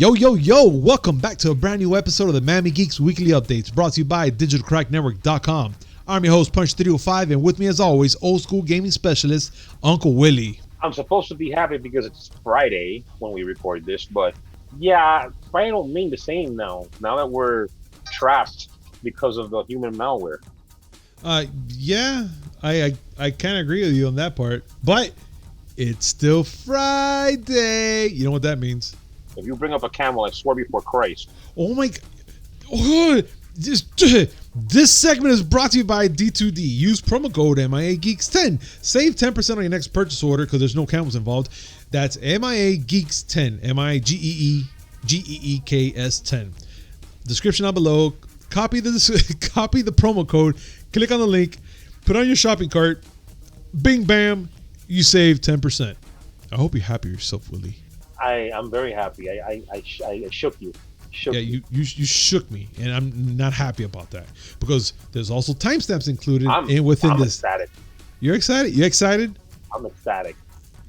Yo, welcome back to a brand new episode of the Miami Geeks Weekly Updates, brought to you by DigitalCrackNetwork.com. I'm your host, Punch305, and with me as always, old school gaming specialist, Uncle Willy. I'm supposed to be happy because it's Friday when we record this, but yeah, Friday don't mean the same now that we're trapped because of the human malware. Yeah, I kind of agree with you on that part, but it's still Friday. You know what that means? If you bring up a camel, I swear before Christ. Oh my God. Oh, this segment is brought to you by D2D. Use promo code MIAGeeks10. Save 10% on your next purchase order because there's no camels involved. That's MIAGeeks10. MIGEEGEEKS10. Description down below. Copy the promo code. Click on the link. Put on your shopping cart. Bing, bam. You save 10%. I hope you're happy yourself, Willie. I'm very happy. I shook you. You shook me, and I'm not happy about that because there's also timestamps included within I'm this. Ecstatic. You're excited? You excited? I'm ecstatic.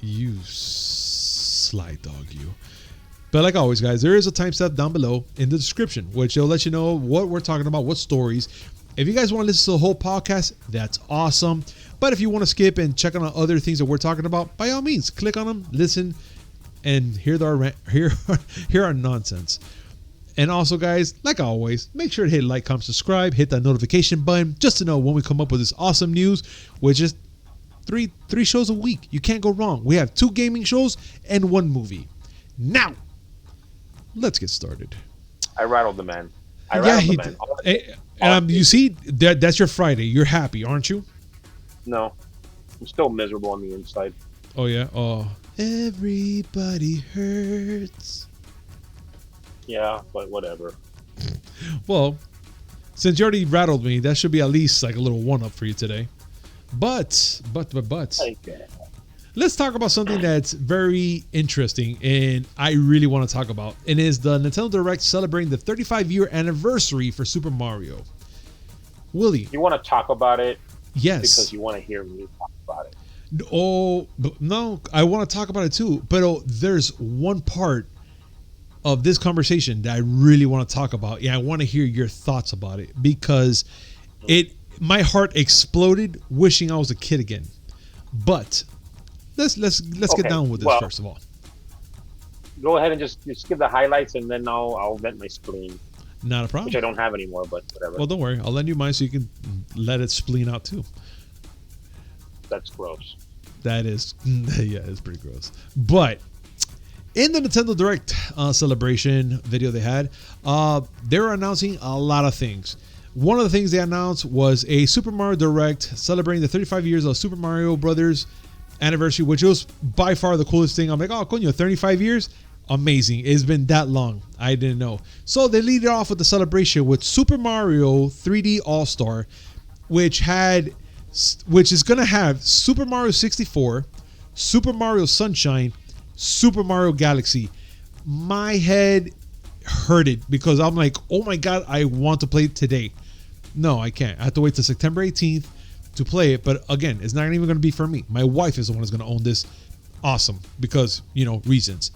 You sly dog, you. But like always, guys, there is a timestamp down below in the description, which will let you know what we're talking about, what stories. If you guys want to listen to the whole podcast, that's awesome. But if you want to skip and check on other things that we're talking about, by all means, click on them, listen, and hear our nonsense. And also, guys, like always, make sure to hit like, comment, subscribe, hit that notification button just to know when we come up with this awesome news, which is three shows a week. You can't go wrong. We have 2 gaming shows and 1 movie. Now, let's get started. I rattled the man. You see, that's your Friday. You're happy, aren't you? No, I'm still miserable on the inside. Oh, yeah? Oh, everybody hurts. Yeah, but whatever. Well, since you already rattled me, that should be at least like a little one-up for you today. But, let's talk about something that's very interesting and I really want to talk about. And is the Nintendo Direct celebrating the 35-year anniversary for Super Mario. Willie. You want to talk about it? Yes. Because you want to hear me talk about it. Oh, no, I want to talk about it too. But there's one part of this conversation that I really want to talk about. Yeah, I want to hear your thoughts about it because my heart exploded wishing I was a kid again. But let's get down with this first of all. Go ahead and just give the highlights and then I'll vent my spleen. Not a problem. Which I don't have anymore, but whatever. Well, don't worry. I'll lend you mine so you can let it spleen out too. That's gross. That is, yeah, it's pretty gross. But in the Nintendo Direct celebration video they had, they were announcing a lot of things. One of the things they announced was a Super Mario Direct celebrating the 35 years of Super Mario Brothers anniversary, which was by far the coolest thing. I'm like, oh, coño, 35 years? Amazing. It's been that long. I didn't know. So they lead it off with the celebration with Super Mario 3D All-Star, which is going to have Super Mario 64, Super Mario Sunshine, Super Mario Galaxy. My head hurted because I'm like, oh my God, I want to play it today. No, I can't. I have to wait till September 18th to play it. But again, it's not even going to be for me. My wife is the one who's going to own this. Awesome. Because, reasons.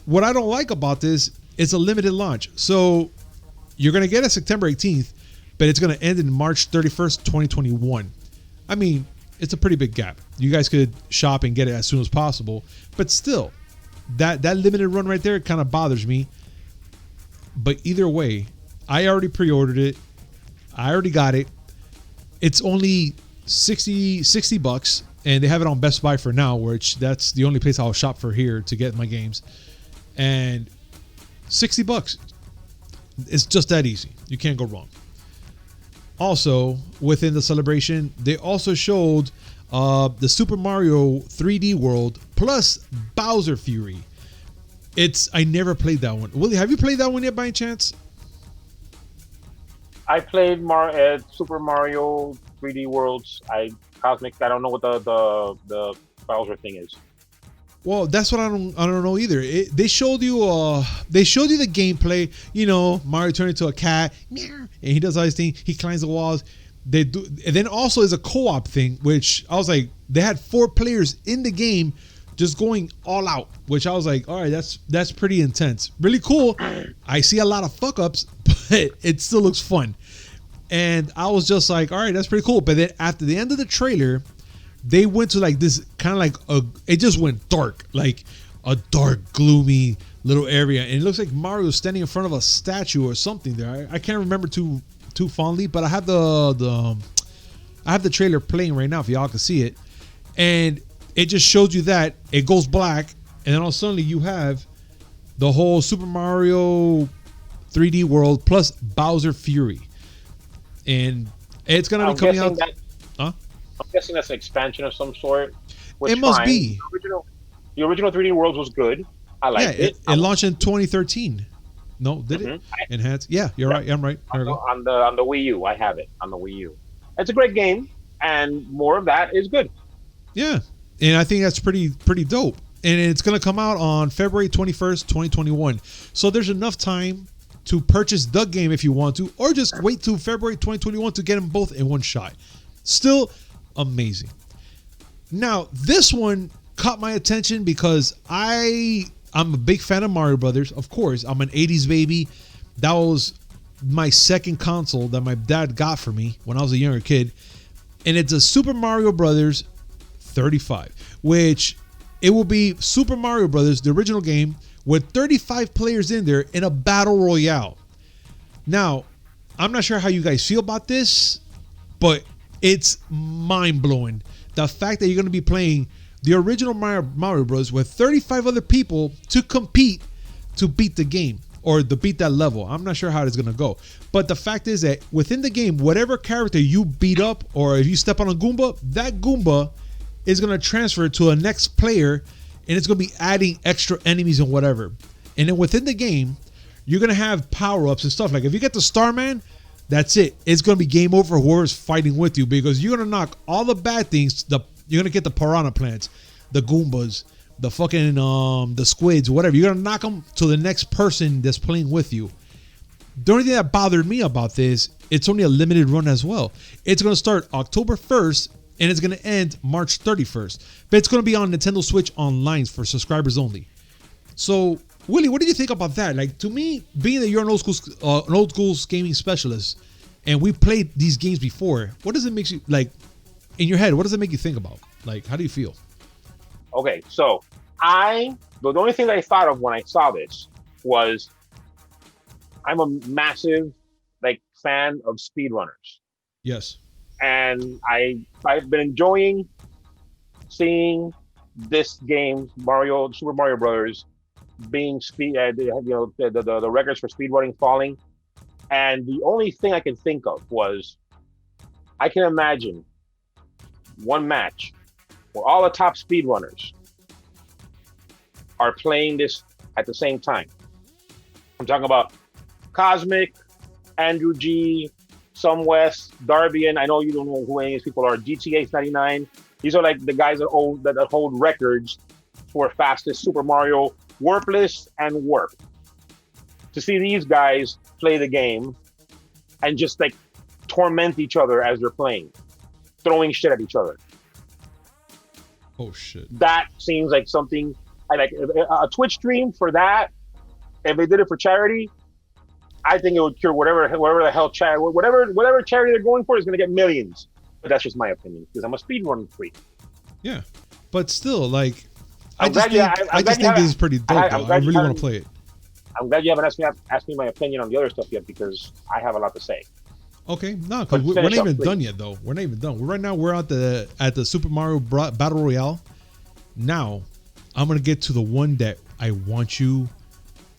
What I don't like about this, it's a limited launch. So you're going to get it September 18th, but it's going to end in March 31st, 2021. I mean, it's a pretty big gap. You guys could shop and get it as soon as possible, but still, that limited run right there kind of bothers me. But either way, I already pre-ordered it. I already got it. It's only $60, and they have it on Best Buy for now, which that's the only place I'll shop for here to get my games. And $60, it's just that easy. You can't go wrong. Also, within the celebration, they also showed the Super Mario 3D World plus Bowser Fury. I never played that one. Willie, have you played that one yet by any chance? I played Super Mario 3D Worlds. I don't know what the Bowser thing is. Well, that's what I don't know either. They showed you the gameplay. Mario turned into a cat, and he does all these things. He climbs the walls. They do, and then also is a co-op thing, which I was like, they had 4 players in the game just going all out, which I was like, all right, that's pretty intense. Really cool. I see a lot of fuck ups, but it still looks fun. And I was just like, all right, that's pretty cool. But then after the end of the trailer, they went to like this kind of like it just went dark, like a dark, gloomy little area. And it looks like Mario standing in front of a statue or something there. I can't remember too fondly, but I have the trailer playing right now if y'all can see it. And it just shows you that it goes black, and then all of a sudden you have the whole Super Mario 3D World plus Bowser Fury, and it's gonna be coming out. I'm guessing that's an expansion of some sort. It must be. The original 3D World was good. I liked it. It launched in 2013. No, did it? Enhanced. Yeah, you're right. I'm right. On the Wii U, I have it on the Wii U. It's a great game, and more of that is good. Yeah. And I think that's pretty dope. And it's going to come out on February 21st, 2021. So there's enough time to purchase the game if you want to, or just wait till February 2021 to get them both in one shot. Still amazing. Now, this one caught my attention because I'm a big fan of Mario Brothers. Of course, I'm an 80s baby. That was my second console that my dad got for me when I was a younger kid. And it's a Super Mario Brothers 35, which it will be Super Mario Brothers, the original game, with 35 players in there in a battle royale. Now, I'm not sure how you guys feel about this, but it's mind-blowing. The fact that you're going to be playing the original Mario Bros. With 35 other people to compete to beat the game or to beat that level. I'm not sure how it's going to go. But the fact is that within the game, whatever character you beat up or if you step on a Goomba, that Goomba is going to transfer to a next player, and it's going to be adding extra enemies and whatever. And then within the game, you're going to have power-ups and stuff. Like if you get the Starman, that's it. It's going to be game over whoever's fighting with you, because you're going to knock all the bad things. You're going to get the piranha plants, the Goombas, the fucking the squids, whatever. You're going to knock them to the next person that's playing with you. The only thing that bothered me about this, it's only a limited run as well. It's going to start October 1st, and it's going to end March 31st. But it's going to be on Nintendo Switch Online for subscribers only. So, Willie, what do you think about that? Like, to me, being that you're an old school gaming specialist, and we played these games before, what does it make you, like, in your head, what does it make you think about? Like, how do you feel? Okay, so the only thing that I thought of when I saw this was I'm a massive, like, fan of speedrunners. Yes. And I've been enjoying seeing this game, Super Mario Brothers, being the records for speedrunning falling. And the only thing I could think of was I can imagine one match where all the top speedrunners are playing this at the same time. I'm talking about Cosmic, Andrew G, Some West, Darby, and I know you don't know who any of these people are. GTA 99. These are like the guys that hold records for fastest Super Mario warpless and warp. To see these guys play the game and just like torment each other as they're playing, throwing shit at each other. Oh shit! That seems like something I like. A Twitch stream for that. If they did it for charity, I think it would cure whatever the hell whatever charity they're going for is going to get millions. But that's just my opinion because I'm a speedrun freak. Yeah, but still, like, I just think this is pretty dope. I really want to play it. I'm glad you haven't asked me my opinion on the other stuff yet because I have a lot to say. Okay, no, because we're not even done yet, though. We're not even done. Right now, we're at the Super Mario Battle Royale. Now, I'm gonna get to the one that I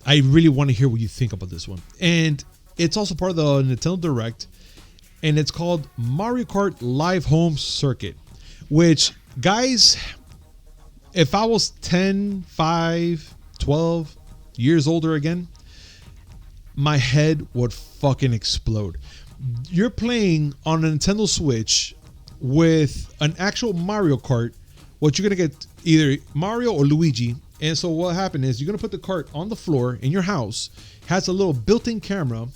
really want to hear what you think about this one, and it's also part of the Nintendo Direct, and it's called Mario Kart Live Home Circuit. Which, guys, if I was 10, 5, 12 years older again, my head would fucking explode. You're playing on a Nintendo Switch with an actual Mario Kart. What you're going to get either Mario or Luigi. And so what happened is you're going to put the cart on the floor in your house. Has a little built-in camera.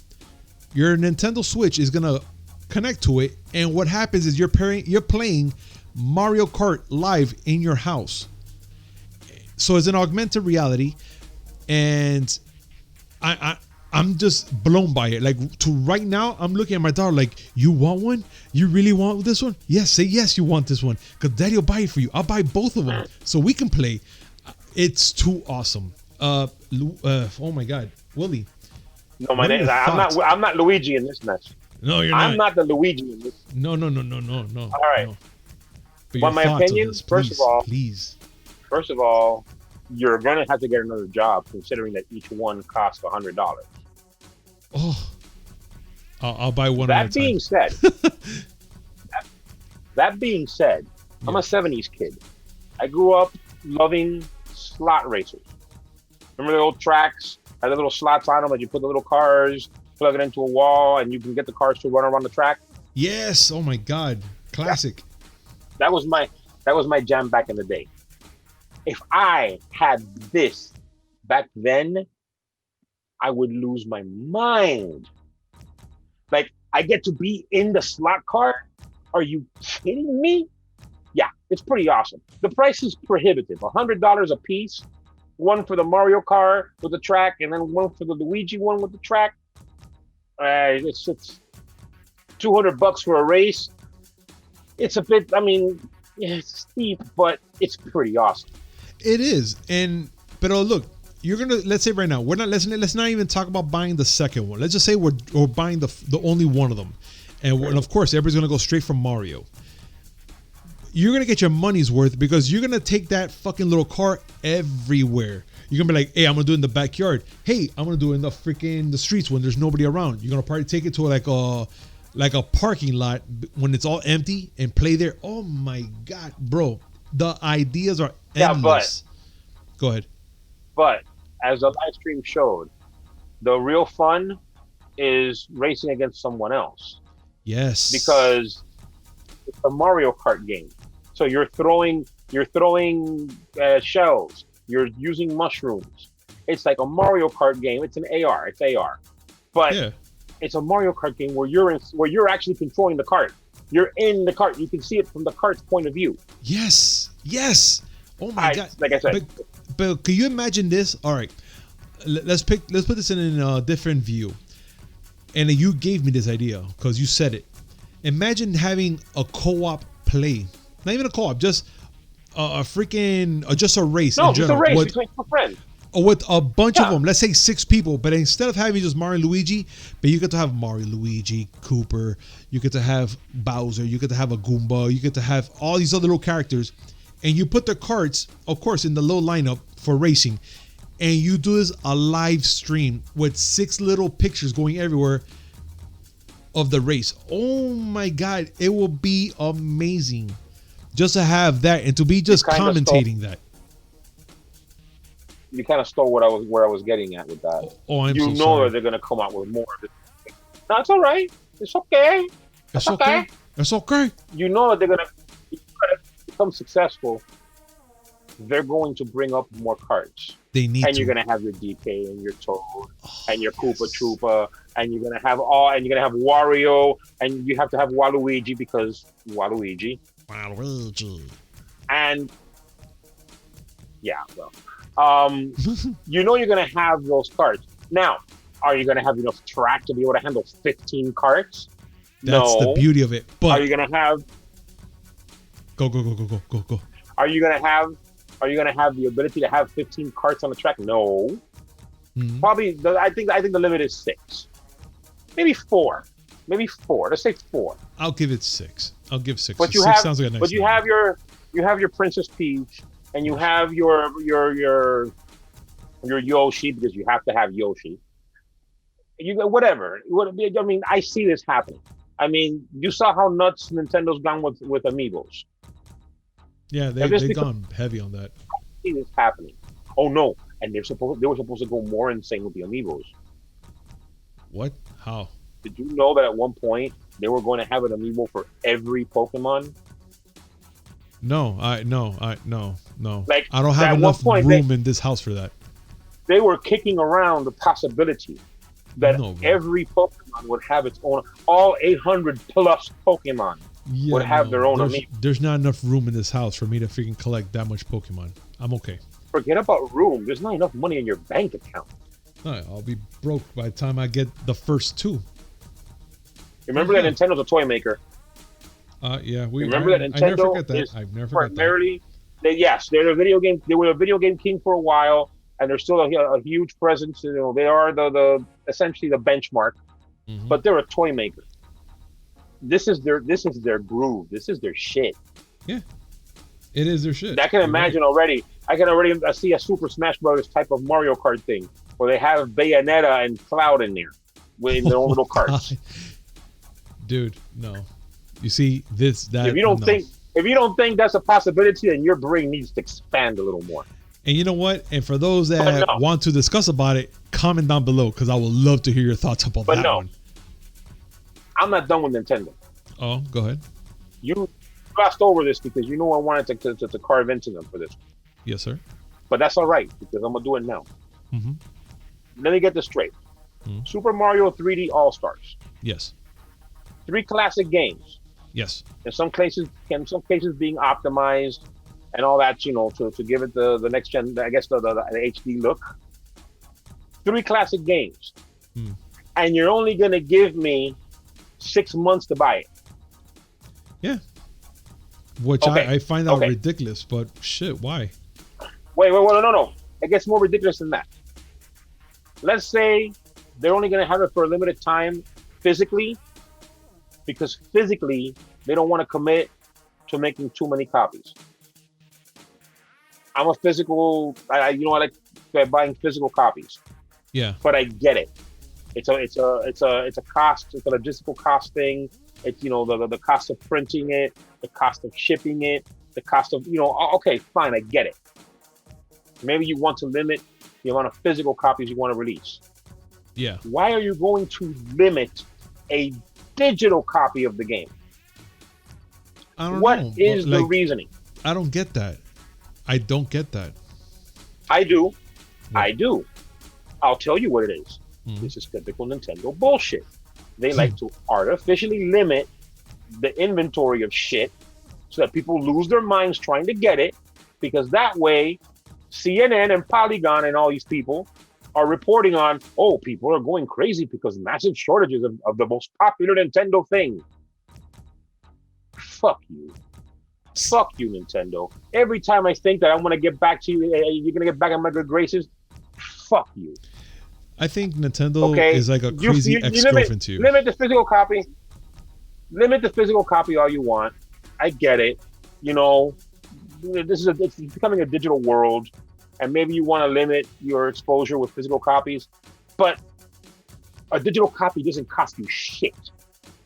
Your Nintendo Switch is going to connect to it. And what happens is you're playing Mario Kart live in your house. So it's an augmented reality, and I'm just blown by it. Like, to right now, I'm looking at my daughter like, you want one? You really want this one? Yes, say yes, you want this one, because Daddy will buy it for you. I'll buy both of them so we can play. It's too awesome. Oh my God, Willie. No, my name. I'm not Luigi in this mess. No, you're not. I'm not the Luigi in this. No. All right. No. Well, my opinion, first of all, you're gonna have to get another job, considering that each one costs $100. Oh, I'll buy one. That being said, I'm a '70s kid. I grew up loving slot racers. Remember the old tracks had the little slots on them, and you put the little cars, plug it into a wall, and you can get the cars to run around the track. Yes. Oh my God, classic. That was my jam back in the day. If I had this back then, I would lose my mind. Like, I get to be in the slot car? Are you kidding me? Yeah, it's pretty awesome. The price is prohibitive. $100 a piece. One for the Mario Kart with the track, and then one for the Luigi one with the track. It's $200 for a race. It's a bit, it's steep, but it's pretty awesome. It is. But look, you're gonna, let's say right now, let's not even talk about buying the second one. Let's just say we're buying the only one of them, and of course everybody's gonna go straight from Mario. You're gonna get your money's worth, because you're gonna take that fucking little car everywhere. You're gonna be like, hey, I'm gonna do it in the backyard. Hey, I'm gonna do it in the streets when there's nobody around. You're gonna probably take it to like a parking lot when it's all empty and play there. Oh my God, bro. The ideas are endless. Yeah, go ahead. But as the live stream showed, the real fun is racing against someone else. Yes. Because it's a Mario Kart game. So you're throwing shells. You're using mushrooms. It's like a Mario Kart game. It's an AR. It's AR. But yeah, it's a Mario Kart game where you're actually controlling the cart. You're in the cart. You can see it from the cart's point of view. Yes. Oh my God. Like I said. But can you imagine this? All right. Let's put this in a different view. And you gave me this idea because you said it. Imagine having a co-op play. Not even a co-op, just a race. No, in just general, a race between two friends. Or with a bunch of them, let's say 6 people, but instead of having just Mario and Luigi, but you get to have Mario, Luigi, Cooper, you get to have Bowser, you get to have a Goomba, you get to have all these other little characters, and you put their carts, of course, in the low lineup for racing, and you do this a live stream with 6 little pictures going everywhere of the race. Oh my God, it will be amazing just to have that and to be just commentating that. You kind of stole where I was getting at with that. Oh, I'm so sorry. You know that they're going to come out with more. No, it's all right. It's okay. It's okay. It's okay. You know that they're going to become successful. They're going to bring up more carts. They need and to. You're going to have your DK and your Toad and your Koopa Troopa, and you're going to have Wario, and you have to have Waluigi because Waluigi. And yeah, well. You know you're going to have those carts. Now, are you going to have enough track to be able to handle 15 carts? That's the beauty of it. But are you going to have... Go. Are you going to have the ability to have 15 carts on the track? No. Mm-hmm. Probably, I think the limit is 6. Maybe 4. Let's say 4. I'll give it 6. I'll give 6. But 6 sounds like a nice But you have your Princess Peach, and you have your Yoshi, because you have to have Yoshi. You go whatever. I mean, I see this happening. I mean, you saw how nuts Nintendo's gone with Amiibos. Yeah, they've gone heavy on that. I see this happening. Oh no! And they were supposed to go more insane with the Amiibos. What? How? Did you know that at one point they were going to have an Amiibo for every Pokemon? No. Like, I don't have enough room in this house for that. They were kicking around the possibility that every Pokemon would have its own. All 800 plus Pokemon would have their own Amiibo. There's not enough room in this house for me to freaking collect that much Pokemon. I'm okay. Forget about room. There's not enough money in your bank account. All right, I'll be broke by the time I get the first two. Remember that Nintendo's a toy maker. Yeah, Remember that I never Nintendo forget that. is I've never forgot that. primarily, yes, they're a video game. They were a video game king for a while, and they're still a huge presence. You know, they are the essentially the benchmark, but they're a toy maker. This is their groove. This is their shit. Yeah, it is their shit. I can imagine already. I can already see a Super Smash Brothers type of Mario Kart thing where they have Bayonetta and Cloud in there with their own little carts. Dude, no. You see that. If you don't think that's a possibility, then your brain needs to expand a little more. And you know what? And for those that want to discuss about it, comment down below because I would love to hear your thoughts about that one. I'm not done with Nintendo. Oh, go ahead. You glossed over this because you know I wanted to carve into them for this. Yes, sir. But that's all right because I'm gonna do it now. Let me get this straight. Super Mario 3D All Stars. Yes. 3 classic games. Yes. In some cases being optimized and all that, you know, to give it the next gen, I guess the HD look. 3 classic games. And you're only gonna give me 6 months to buy it. Yeah. Which I find that ridiculous, but shit, why? Wait, no. It gets more ridiculous than that. Let's say they're only going to have it for a limited time physically, because physically they don't want to commit to making too many copies. I'm a physical, I like buying physical copies. Yeah. But I get it. It's a cost, it's a logistical cost thing. It's, you know, the cost of printing it, the cost of shipping it, the cost of, you know, okay, fine, I get it. Maybe you want to limit the amount of physical copies you want to release. Yeah. Why are you going to limit a digital copy of the game? I don't know. What is the reasoning? I don't get that. I don't get that. I do. What? I do. I'll tell you what it is. This is typical Nintendo bullshit. They like to artificially limit the inventory of shit so that people lose their minds trying to get it, because that way CNN and Polygon and all these people are reporting on, oh, people are going crazy because massive shortages of the most popular Nintendo thing. Fuck you. Fuck you, Nintendo. Every time I think that I'm going to get back to you, you're going to get back in my good graces, fuck you. I think Nintendo is like a crazy ex-girlfriend to you. Limit the physical copy. Limit the physical copy all you want. I get it. You know, it's becoming a digital world, and maybe you want to limit your exposure with physical copies, but a digital copy doesn't cost you shit.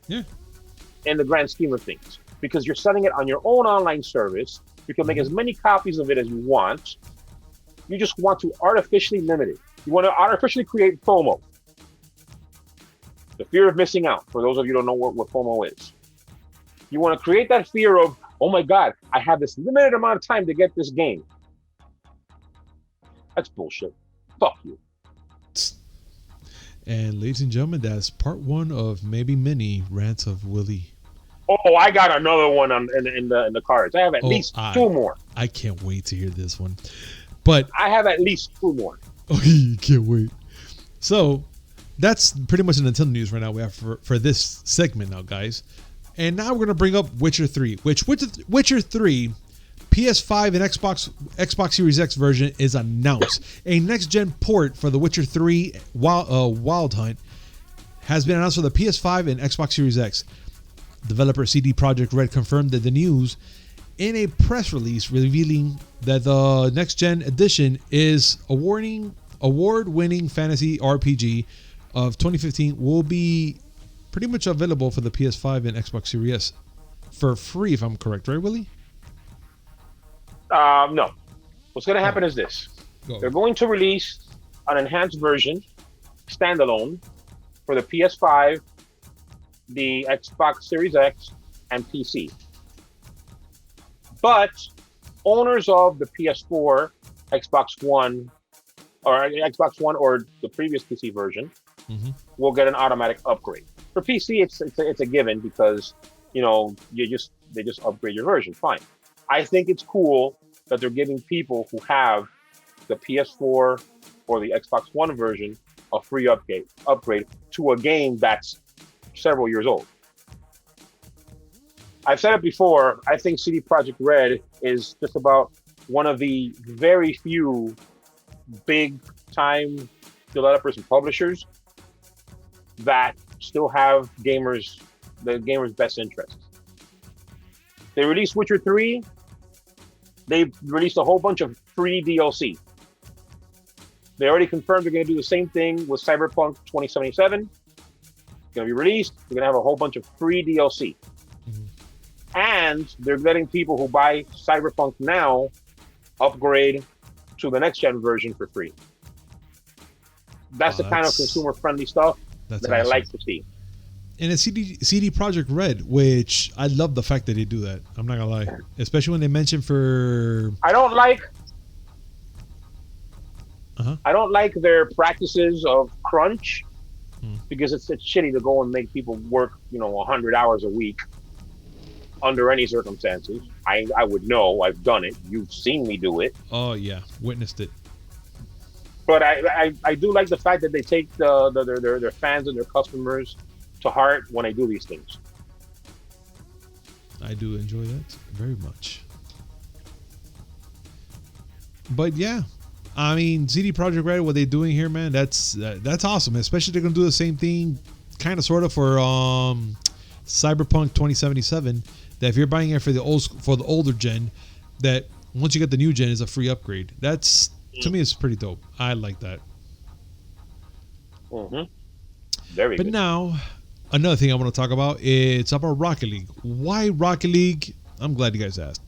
Yeah. In the grand scheme of things, because you're selling it on your own online service. You can make as many copies of it as you want. You just want to artificially limit it. You want to artificially create FOMO. The fear of missing out, for those of you who don't know what FOMO is. You want to create that fear of, oh my God, I have this limited amount of time to get this game. That's bullshit. Fuck you. And ladies and gentlemen, that's part 1 of maybe many rants of Willy. Oh, I got another one in the cards. I have at least 2 more. I can't wait to hear this one. But I have at least 2 more. Okay, you can't wait. So that's pretty much the Nintendo news right now we have for this segment now, guys. And now we're going to bring up Witcher 3, which Witcher 3 PS5 and Xbox Series X version is announced. A next-gen port for the Witcher 3 Wild Hunt has been announced for the PS5 and Xbox Series X. Developer CD Projekt Red confirmed that the news in a press release revealing that the next-gen edition is award-winning fantasy RPG of 2015 will be pretty much available for the PS5 and Xbox Series S for free, if I'm correct, right, Willie? No. What's going to happen is this. They're going to release an enhanced version, standalone, for the PS5, the Xbox Series X, and PC. But owners of the PS4, Xbox One, or the previous PC version will get an automatic upgrade. For PC, it's a given because, you know, they just upgrade your version. Fine. I think it's cool that they're giving people who have the PS4 or the Xbox One version a free upgrade to a game that's several years old. I've said it before. I think CD Projekt Red is just about one of the very few big time developers and publishers that still have the gamers' best interests. They released Witcher 3. They released a whole bunch of free DLC. They already confirmed they're going to do the same thing with Cyberpunk 2077. It's going to be released. They're going to have a whole bunch of free DLC. And they're letting people who buy Cyberpunk now upgrade to the next gen version for free. That's the kind of consumer friendly stuff that awesome. I like to see. And it's CD Projekt Red, which I love the fact that they do that. I'm not gonna lie, especially when they mention for. I don't like their practices of crunch because it's shitty to go and make people work 100 hours a week under any circumstances. I would know. I've done it. You've seen me do it. Oh yeah, witnessed it. But I do like the fact that they take their fans and their customers to heart when they do these things. I do enjoy that very much. But yeah, I mean, CD Projekt Red, what they're doing here, man, that's awesome. Especially they're gonna do the same thing, kind of sort of for Cyberpunk 2077. That if you're buying it for the older gen, that once you get the new gen is a free upgrade. That's to me, it's pretty dope. I like that. Very good. But now, another thing I want to talk about, it's about Rocket League. Why Rocket League? I'm glad you guys asked.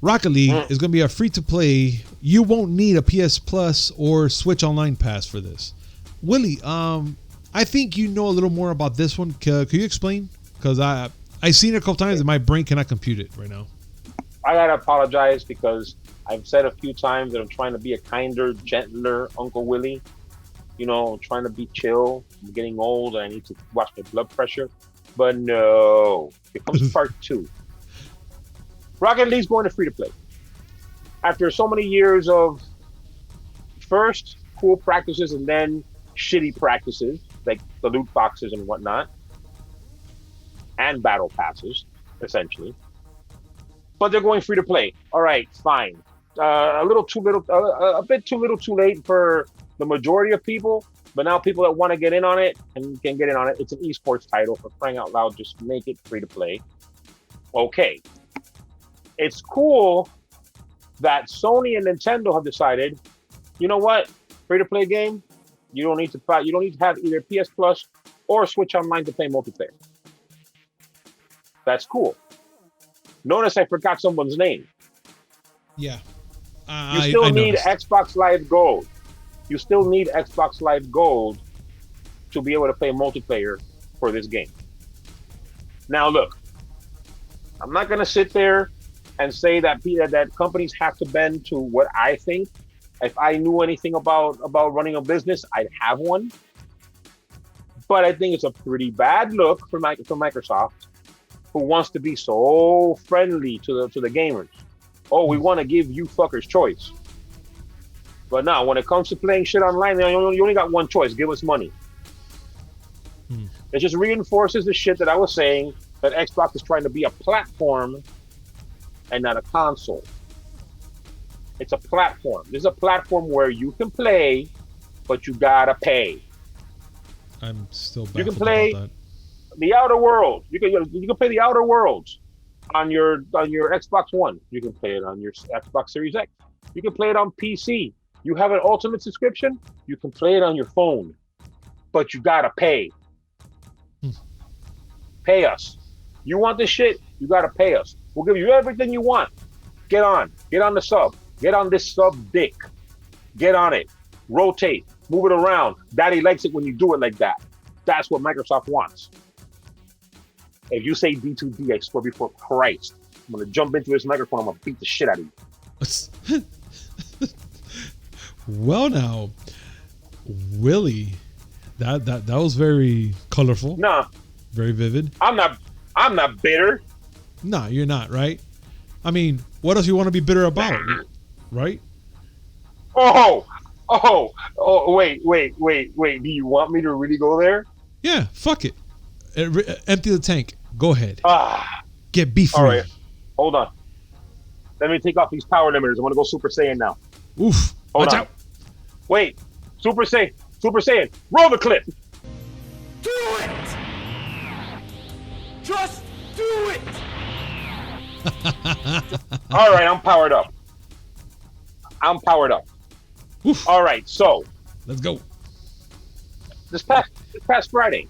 Rocket League is going to be a free-to-play. You won't need a PS Plus or Switch Online Pass for this. Willie, I think you know a little more about this one. Could you explain? Because I've seen it a couple times and my brain cannot compute it right now. I got to apologize because I've said a few times that I'm trying to be a kinder, gentler Uncle Willie. Trying to be chill. I'm getting old. I need to watch my blood pressure. But no. Here comes part 2. Rocket League's going to free-to-play. After so many years of first cool practices and then shitty practices, like the loot boxes and whatnot, and battle passes, essentially. But they're going free-to-play. All right, fine. A bit too little too late for the majority of people, but now people that want to get in on it and can get in on it. It's an esports title, for crying out loud. Just make it free to play. Okay, it's cool that Sony and Nintendo have decided, you know what, free to play game, you don't need to have either PS Plus or Switch Online to play multiplayer. That's cool. Notice I forgot someone's name. Yeah. You still need Xbox Live Gold. You still need Xbox Live Gold to be able to play multiplayer for this game. Now, look, I'm not going to sit there and say that companies have to bend to what I think. If I knew anything about running a business, I'd have one. But I think it's a pretty bad look for Microsoft, who wants to be so friendly to the gamers. Oh, we want to give you fuckers choice. But now, when it comes to playing shit online, you only got one choice. Give us money. It just reinforces the shit that I was saying, that Xbox is trying to be a platform and not a console. It's a platform. This is a platform where you can play, but you gotta pay. I'm still baffled you can play about that. The Outer Worlds. You can play the Outer Worlds on your Xbox One. You can play it on your Xbox Series X. You can play it on PC. You have an Ultimate subscription. You can play it on your phone, but you gotta pay. Pay us. You want this shit? You gotta pay us. We'll give you everything you want. Get on the sub. Get on this sub dick. Get on it. Rotate. Move it around. Daddy likes it when you do it like that. That's what Microsoft wants. If you say D2D, I swear before Christ, I'm gonna jump into this microphone. I'm gonna beat the shit out of you. Well, now, Willie, that was very colorful. Nah, very vivid. I'm not bitter. No, you're not, right? I mean, what else you want to be bitter about, right? Wait. Do you want me to really go there? Yeah, fuck it. Empty the tank. Go ahead. Ah, Get beef all free. right. Hold on. Let me take off these power limiters. I'm gonna go Super Saiyan now. Oof. Hold Watch on. out. Wait. Super Saiyan. Super Saiyan. Roll the clip. Do it! Just do it! All right, I'm powered up. Oof. All right, so Let's go. this past Friday,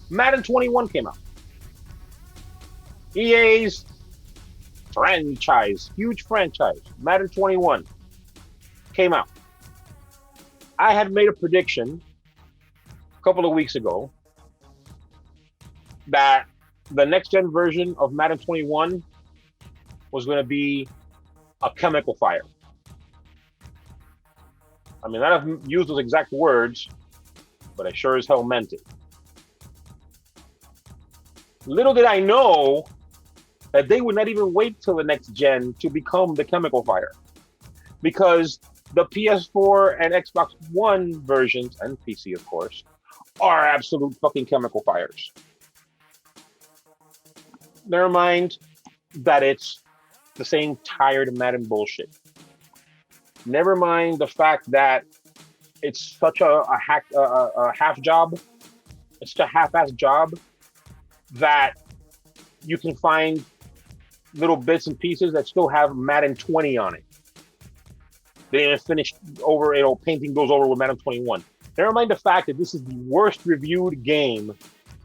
Madden 21 came out. EA's franchise, huge franchise, Madden 21 came out. I had made a prediction a couple of weeks ago that the next gen version of Madden 21 was going to be a chemical fire. I mean, I haven't used those exact words, but I sure as hell meant it. Little did I know that they would not even wait till the next gen to become the chemical fire, because the PS4 and Xbox One versions, and PC of course, are absolute fucking chemical fires. Never mind that it's the same tired Madden bullshit. Never mind the fact that it's such a half job. It's such a half-ass job that you can find little bits and pieces that still have Madden 20 on it. They didn't finish over, painting goes over with Madden 21. Never mind the fact that this is the worst reviewed game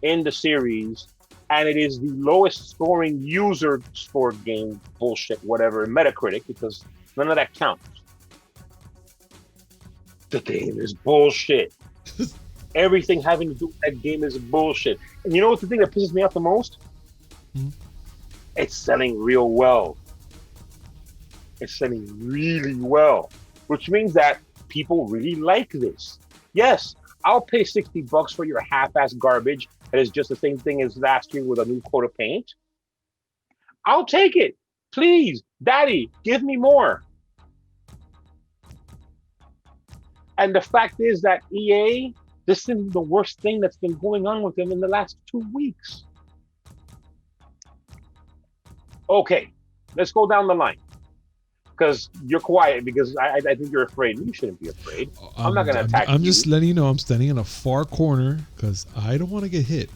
in the series, and it is the lowest scoring user scored game, bullshit, whatever, in Metacritic, because none of that counts. The game is bullshit. Everything having to do with that game is bullshit. And you know what's the thing that pisses me off the most? It's selling real well. It's selling really well, which means that people really like this. Yes, I'll pay $60 for your half-ass garbage that is just the same thing as last year with a new coat of paint. I'll take it. Please, Daddy, give me more. And the fact is that EA, this is the worst thing that's been going on with them in the last 2 weeks. Okay, let's go down the line. Because you're quiet, because I think you're afraid. You shouldn't be afraid. I'm not going to attack you. I'm just letting you know I'm standing in a far corner because I don't want to get hit.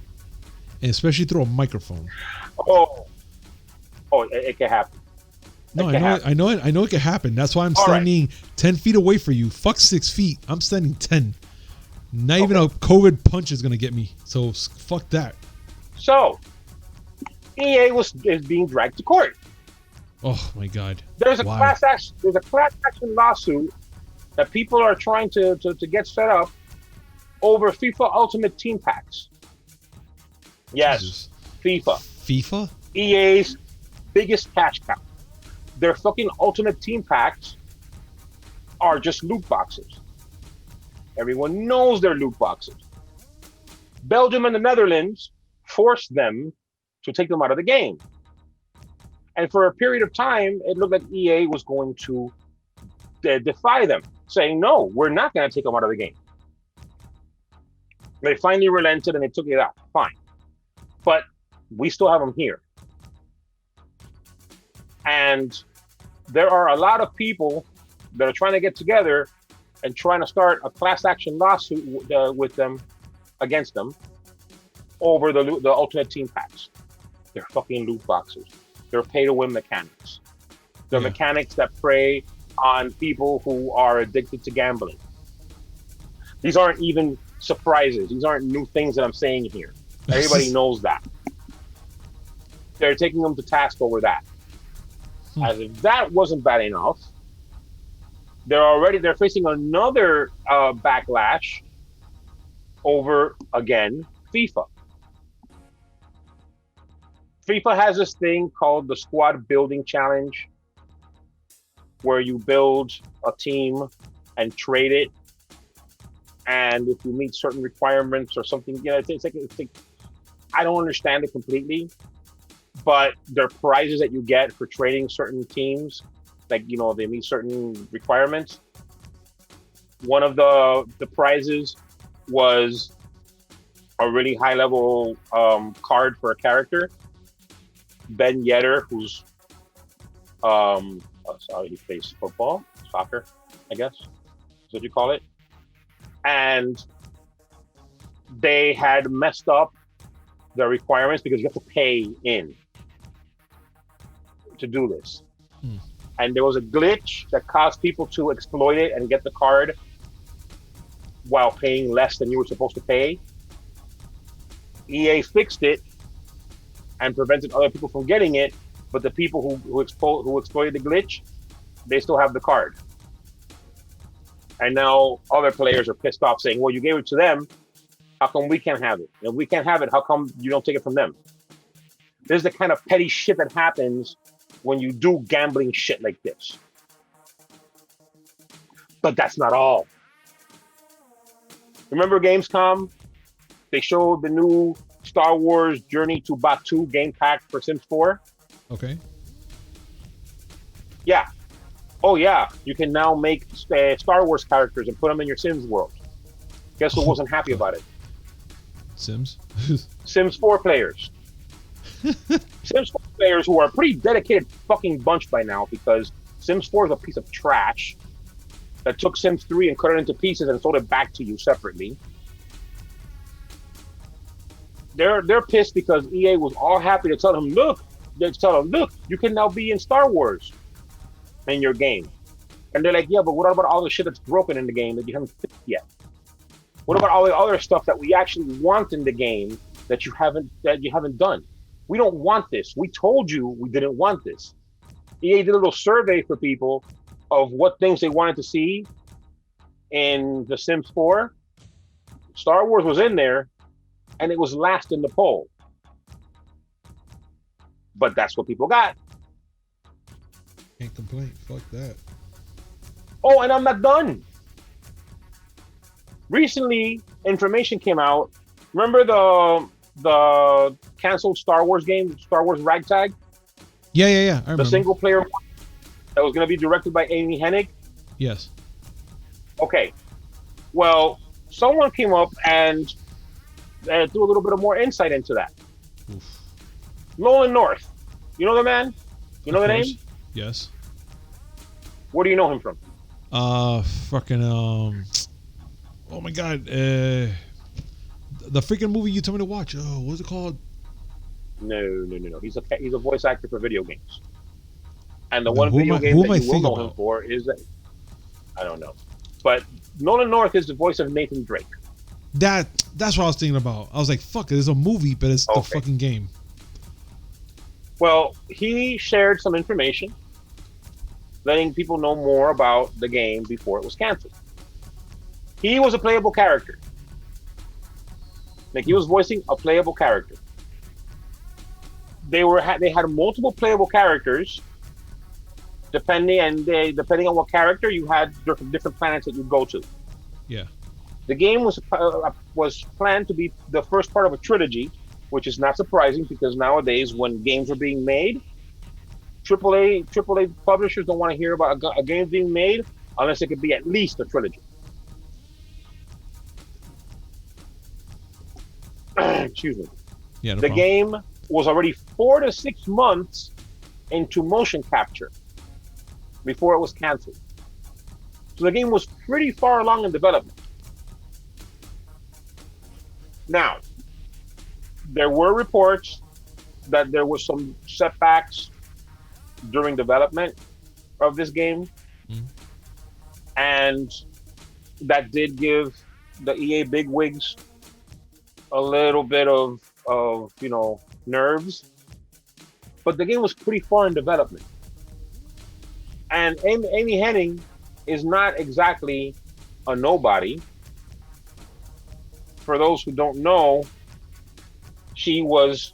And especially through a microphone. It can happen. No, I know it can happen. That's why I'm standing 10 feet away from you. Fuck 6 feet. I'm standing 10. Not even a COVID punch is gonna get me. So fuck that. So EA is being dragged to court. Oh my god. There's a class action lawsuit that people are trying to get set up over FIFA Ultimate Team Packs. Yes, Jesus. FIFA. EA's biggest cash cow. Their fucking Ultimate Team Packs are just loot boxes. Everyone knows they're loot boxes. Belgium and the Netherlands forced them to take them out of the game. And for a period of time, it looked like EA was going to defy them, saying, no, we're not going to take them out of the game. They finally relented and they took it out. Fine. But we still have them here. And there are a lot of people that are trying to get together and trying to start a class action lawsuit with them, against them, over the Ultimate Team Packs. They're fucking loot boxes. They're pay-to-win mechanics. They're mechanics that prey on people who are addicted to gambling. These aren't even surprises. These aren't new things that I'm saying here. Everybody knows that. They're taking them to task over that. As if that wasn't bad enough, they're facing another backlash over, again, FIFA. FIFA has this thing called the Squad Building Challenge, where you build a team and trade it, and if you meet certain requirements or something, it's like I don't understand it completely, but there are prizes that you get for trading certain teams, like they meet certain requirements. One of the prizes was a really high level card for a character, Ben Yedder, who's sorry, he plays football, soccer, I guess is what you call it, and they had messed up the requirements because you have to pay in to do this. And there was a glitch that caused people to exploit it and get the card while paying less than you were supposed to pay. EA fixed it and prevented other people from getting it, but the people who exploited the glitch, they still have the card. And now other players are pissed off saying, well, you gave it to them, how come we can't have it? And if we can't have it, how come you don't take it from them? This is the kind of petty shit that happens when you do gambling shit like this. But that's not all. Remember Gamescom? They showed the new Star Wars Journey to Batuu game pack for Sims 4. Okay. Yeah. Oh yeah, you can now make Star Wars characters and put them in your Sims world. Guess who wasn't happy about it? Sims? Sims 4 players. Sims 4 players who are a pretty dedicated fucking bunch by now, because Sims 4 is a piece of trash that took Sims 3 and cut it into pieces and sold it back to you separately. They're pissed because EA was all happy to tell them, look, you can now be in Star Wars in your game. And they're like, yeah, but what about all the shit that's broken in the game that you haven't fixed yet? What about all the other stuff that we actually want in the game that you haven't done? We don't want this. We told you we didn't want this. EA did a little survey for people of what things they wanted to see in The Sims 4. Star Wars was in there, and it was last in the poll. But that's what people got. Can't complain. Fuck that. Oh, and I'm not done. Recently, information came out. Remember the canceled Star Wars game, Star Wars Ragtag? Yeah. I remember. The single player one that was going to be directed by Amy Hennig? Yes. Okay. Well, someone came up and threw a little bit of more insight into that. Oof. Nolan North. You know the man? You know the name? Yes. Where do you know him from? Fucking oh my god, the freaking movie you told me to watch. Oh, what's it called? No. He's a voice actor for video games. And the Now, one video game that you will know about? him for is I don't know. But Nolan North is the voice of Nathan Drake. That's what I was thinking about. I was like, fuck, it's a movie, but it's the fucking game. Well, he shared some information letting people know more about the game before it was canceled. He was a playable character. Like, he was voicing a playable character. They had multiple playable characters. Depending on what character you had, different planets that you go to. Yeah. The game was planned to be the first part of a trilogy, which is not surprising because nowadays, when games are being made, AAA publishers don't want to hear about a game being made unless it could be at least a trilogy. Excuse me. Yeah. No The problem. game was already 4 to 6 months into motion capture before it was canceled. So the game was pretty far along in development. Now, there were reports that there was some setbacks during development of this game, and that did give the EA bigwigs a little bit of nerves. But the game was pretty far in development. And Amy Hennig is not exactly a nobody. For those who don't know, she was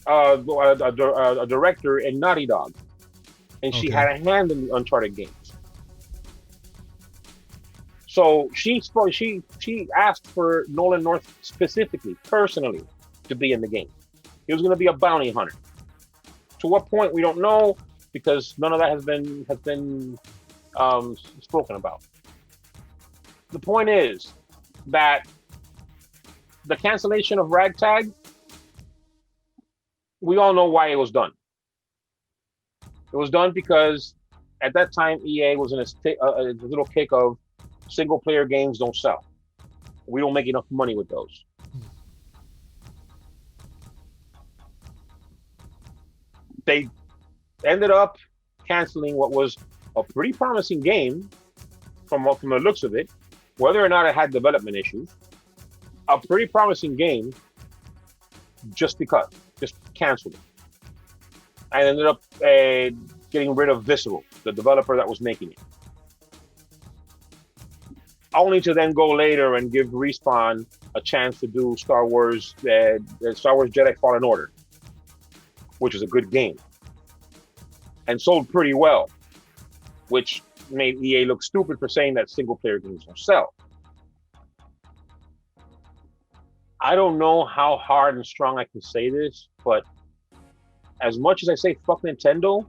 a director in Naughty Dog, and she had a hand in the Uncharted games. So she asked for Nolan North specifically, personally, to be in the game. He was going to be a bounty hunter. To what point we don't know, because none of that has been spoken about. The point is that the cancellation of Ragtag, we all know why it was done. It was done because at that time EA was in a little kick of single player games don't sell. We don't make enough money with those. They ended up canceling what was a pretty promising game from the looks of it, whether or not it had development issues. A pretty promising game, just canceled it. I ended up getting rid of Visceral, the developer that was making it. Only to then go later and give Respawn a chance to do Star Wars Jedi Fallen Order, which is a good game, and sold pretty well, which made EA look stupid for saying that single player games don't sell. I don't know how hard and strong I can say this, but as much as I say fuck Nintendo,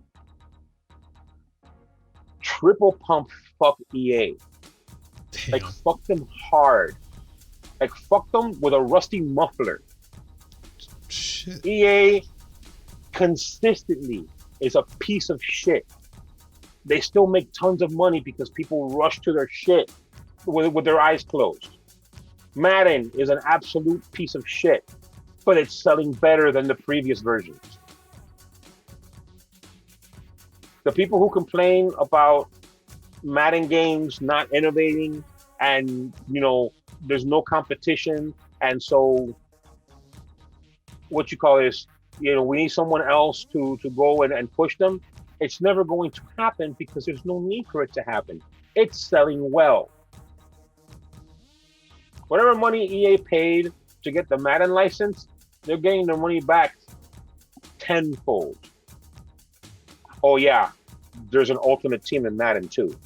triple pump fuck EA. Damn. Like, fuck them hard. Like, fuck them with a rusty muffler. Shit. EA consistently is a piece of shit. They still make tons of money because people rush to their shit with their eyes closed. Madden is an absolute piece of shit, but it's selling better than the previous versions. The people who complain about Madden games not innovating and, there's no competition, and so what you call this, we need someone else to go and push them. It's never going to happen because there's no need for it to happen. It's selling well. Whatever money EA paid to get the Madden license, they're getting their money back tenfold. Oh yeah, there's an Ultimate Team in Madden too.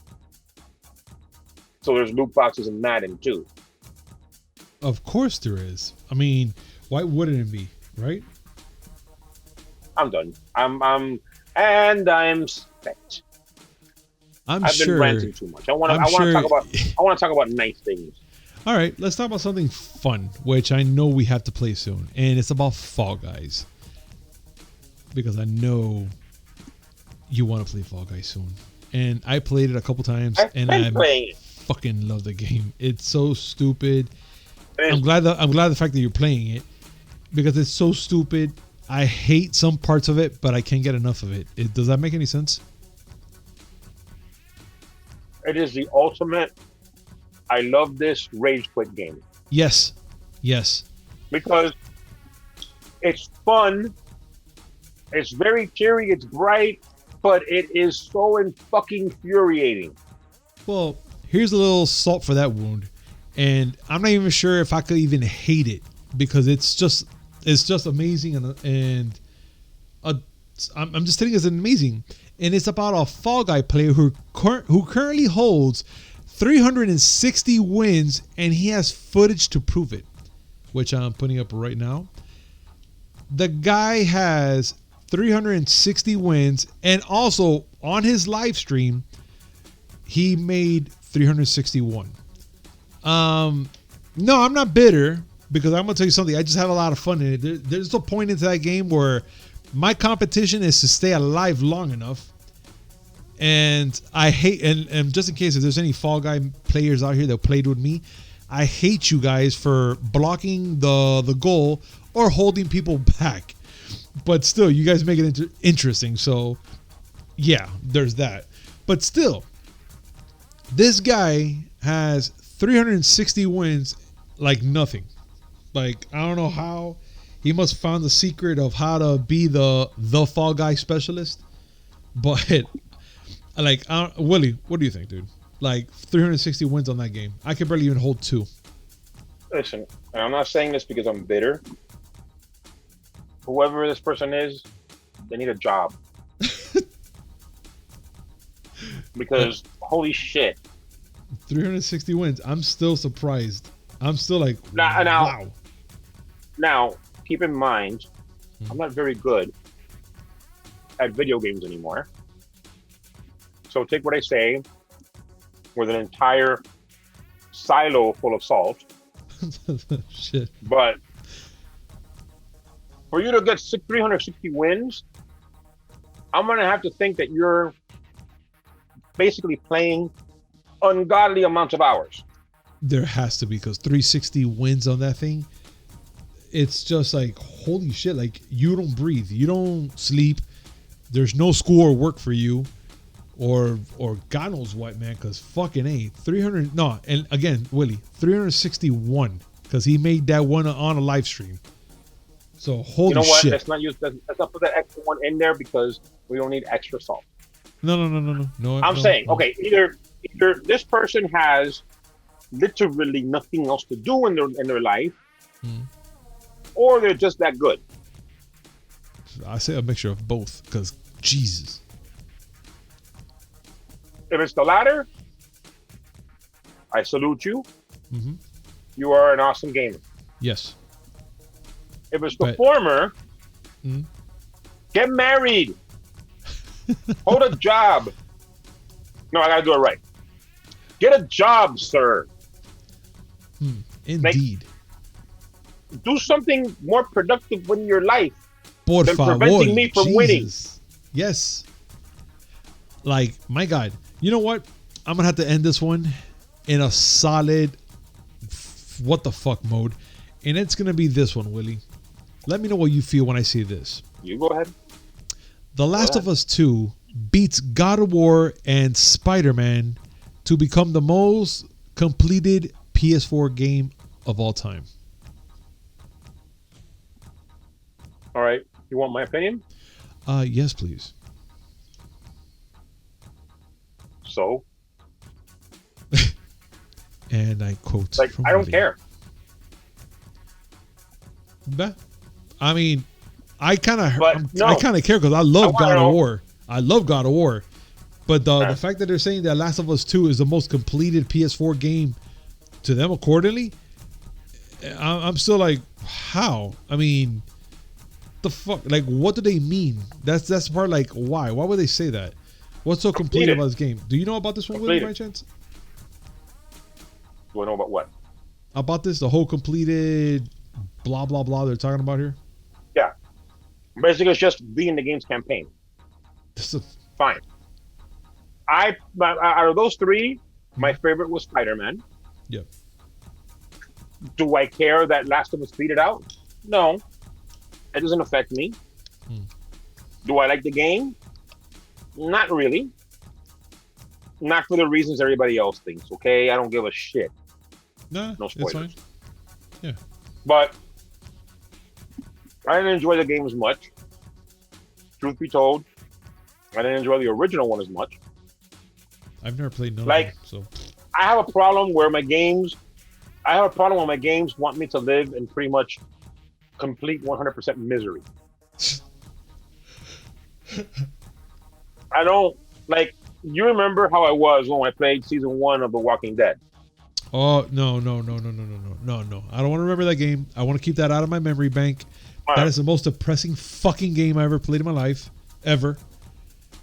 So there's loot boxes in Madden too. Of course there is. I mean, why wouldn't it be, right? I'm done. I'm spent. I've been ranting too much. I want to talk about nice things. All right, let's talk about something fun, which I know we have to play soon, and it's about Fall Guys. Because I know you want to play Fall Guys soon, and I played it a couple times, and I fucking love the game. It's so stupid. I'm glad the fact that you're playing it, because it's so stupid. I hate some parts of it, but I can't get enough of it. Does that make any sense? It is the ultimate I love this rage quit game. Yes. Because it's fun, it's very cheery, it's bright, but it is so fucking infuriating. Well, here's a little salt for that wound, and I'm not even sure if I could even hate it, because it's just amazing, and I'm just telling you, it's amazing, and it's about a Fall Guy player who currently holds 360 wins, and he has footage to prove it, which I'm putting up right now. The guy has 360 wins, and also on his live stream, he made 361. No, I'm not bitter, because I'm gonna tell you something. I just have a lot of fun in it. There's a point into that game where my competition is to stay alive long enough. And I hate, and just in case if there's any Fall Guy players out here that played with me, I hate you guys for blocking the goal or holding people back. But still, you guys make it interesting. So, yeah, there's that. But still, this guy has 360 wins like nothing. Like, I don't know how. He must have found the secret of how to be the Fall Guy specialist. But... like, Willie, what do you think, dude? Like, 360 wins on that game. I could barely even hold 2. Listen, and I'm not saying this because I'm bitter. Whoever this person is, they need a job. Because, holy shit. 360 wins. I'm still surprised. I'm still like, wow. Wow. Now, keep in mind, I'm not very good at video games anymore. So take what I say with an entire silo full of salt. Shit. But for you to get 360 wins, I'm going to have to think that you're basically playing ungodly amounts of hours. There has to be, because 360 wins on that thing. It's just like, holy shit. Like, you don't breathe. You don't sleep. There's no school or work for you. Or God knows what, man. Because fucking A. 300. No. And again, Willie, 361. Because he made that one on a live stream. So, holy shit. You know what? Let's not put that extra one in there because we don't need extra salt. No. I'm saying, okay, either this person has literally nothing else to do in their life, or they're just that good. I say a mixture of both, because Jesus. If it's the latter, I salute you. Mm-hmm. You are an awesome gamer. Yes. If it's the former, get married. Hold a job. No, I gotta do it right. Get a job, sir. Indeed. Do something more productive in your life Por than favor, preventing me from winning. Yes. Like, my God. You know what? I'm gonna have to end this one in a solid what the fuck mode. And it's gonna be this one, Willie. Let me know what you feel when I say this. You go ahead. The Last of Us 2 beats God of War and Spider-Man to become the most completed PS4 game of all time. All right. You want my opinion? Yes, please. So? And I quote. Like, I don't care. I mean, I kind of care because I love I God of War. I love God of War. But the fact that they're saying that Last of Us 2 is the most completed PS4 game to them accordingly, I'm still like, how? I mean, the fuck? Like, what do they mean? That's the part, like, why? Why would they say that? What's so complete about this game? Do you know about this one, Willie, by chance? Do I know about what? About this, the whole completed blah, blah, blah they're talking about here? Yeah. Basically, it's just being the game's campaign. Fine. Out of those three, my favorite was Spider-Man. Yep. Do I care that Last of Us beat it out? No. It doesn't affect me. Do I like the game? Not really. Not for the reasons everybody else thinks, okay? I don't give a shit. No spoilers. It's fine. Yeah. But I didn't enjoy the game as much. Truth be told, I didn't enjoy the original one as much. I've never played none of them, so. I have a problem where my games want me to live in pretty much complete 100% misery. I don't, like, you remember how I was when I played season 1 of The Walking Dead? Oh, no. I don't want to remember that game. I want to keep that out of my memory bank. That is the most depressing fucking game I ever played in my life, ever.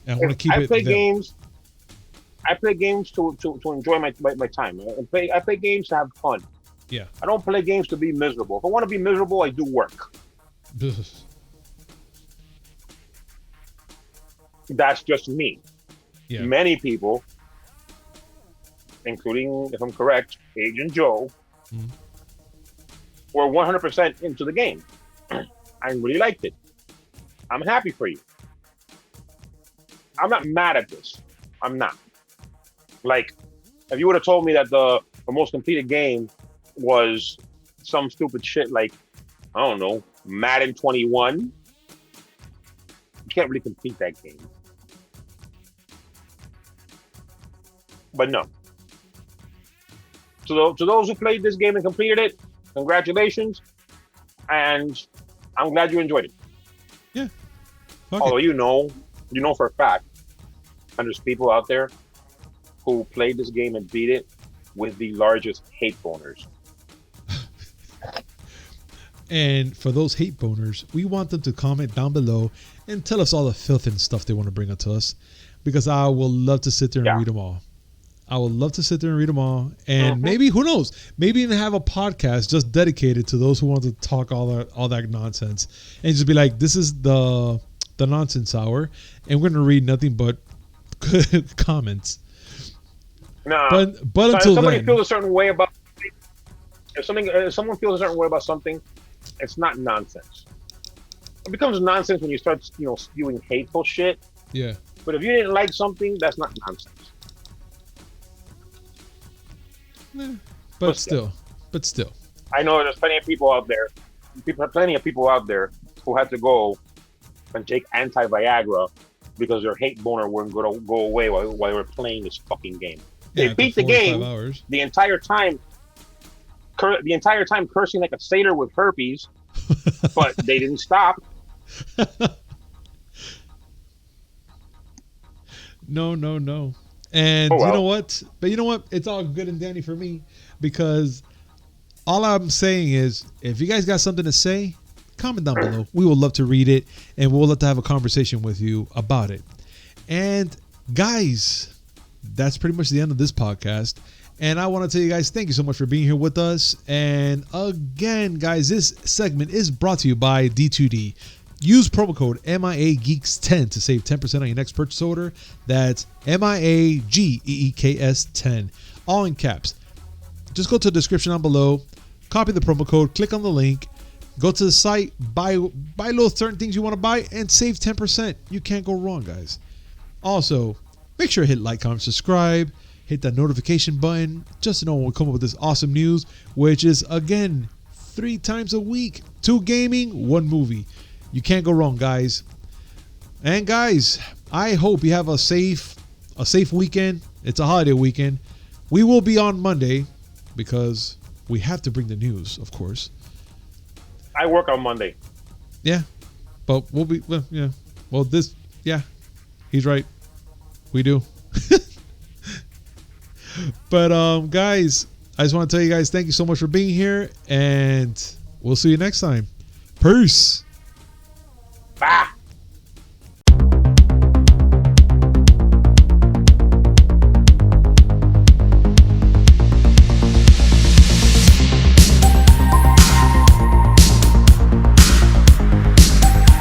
And I want to keep it. I play games to enjoy my time. I play games to have fun. Yeah. I don't play games to be miserable. If I want to be miserable, I do work. That's just me. Yeah. Many people, including, if I'm correct, Agent Joe, were 100% into the game. I really liked it. I'm happy for you. I'm not mad at this. I'm not. Like, if you would have told me that the most completed game was some stupid shit like, I don't know, Madden 21, you can't really complete that game. But no. To those who played this game and completed it, congratulations. And I'm glad you enjoyed it. Yeah. Although you know for a fact, and there's people out there who played this game and beat it with the largest hate boners. And for those hate boners, we want them to comment down below and tell us all the filth and stuff they want to bring up to us, because I will love to sit there and read them all. I would love to sit there and read them all, and maybe, who knows, maybe even have a podcast just dedicated to those who want to talk all that nonsense, and just be like, this is the nonsense hour, and we're gonna read nothing but comments. Nah, but so until if somebody then, feels a certain way about if someone feels a certain way about something, it's not nonsense. It becomes nonsense when you start, spewing hateful shit. yeah. But if you didn't like something, that's not nonsense. But still, I know there's plenty of people out there who had to go and take anti-Viagra because their hate boner wouldn't go away while they were playing this fucking game. They beat the game the entire time cursing like a satyr with herpes, but they didn't stop. No. And you know what? But you know what? It's all good and dandy for me, because all I'm saying is, if you guys got something to say, comment down below. We would love to read it, and we'll love to have a conversation with you about it. And guys, that's pretty much the end of this podcast. And I want to tell you guys, thank you so much for being here with us. And again, guys, this segment is brought to you by D2D. Use promo code MIAGeeks10 to save 10% on your next purchase order. That's MIAGEEKS10, all in caps. Just go to the description down below, copy the promo code, click on the link, go to the site, buy little certain things you want to buy, and save 10%. You can't go wrong, guys. Also, make sure to hit like, comment, subscribe, hit that notification button just to know when we come up with this awesome news, which is, again, 3 times a week. 2 gaming, 1 movie. You can't go wrong, guys. And guys, I hope you have a safe weekend. It's a holiday weekend. We will be on Monday because we have to bring the news, of course. I work on Monday. Yeah, but we'll be, yeah. Well, he's right. We do. But guys, I just want to tell you guys, thank you so much for being here, and we'll see you next time. Peace.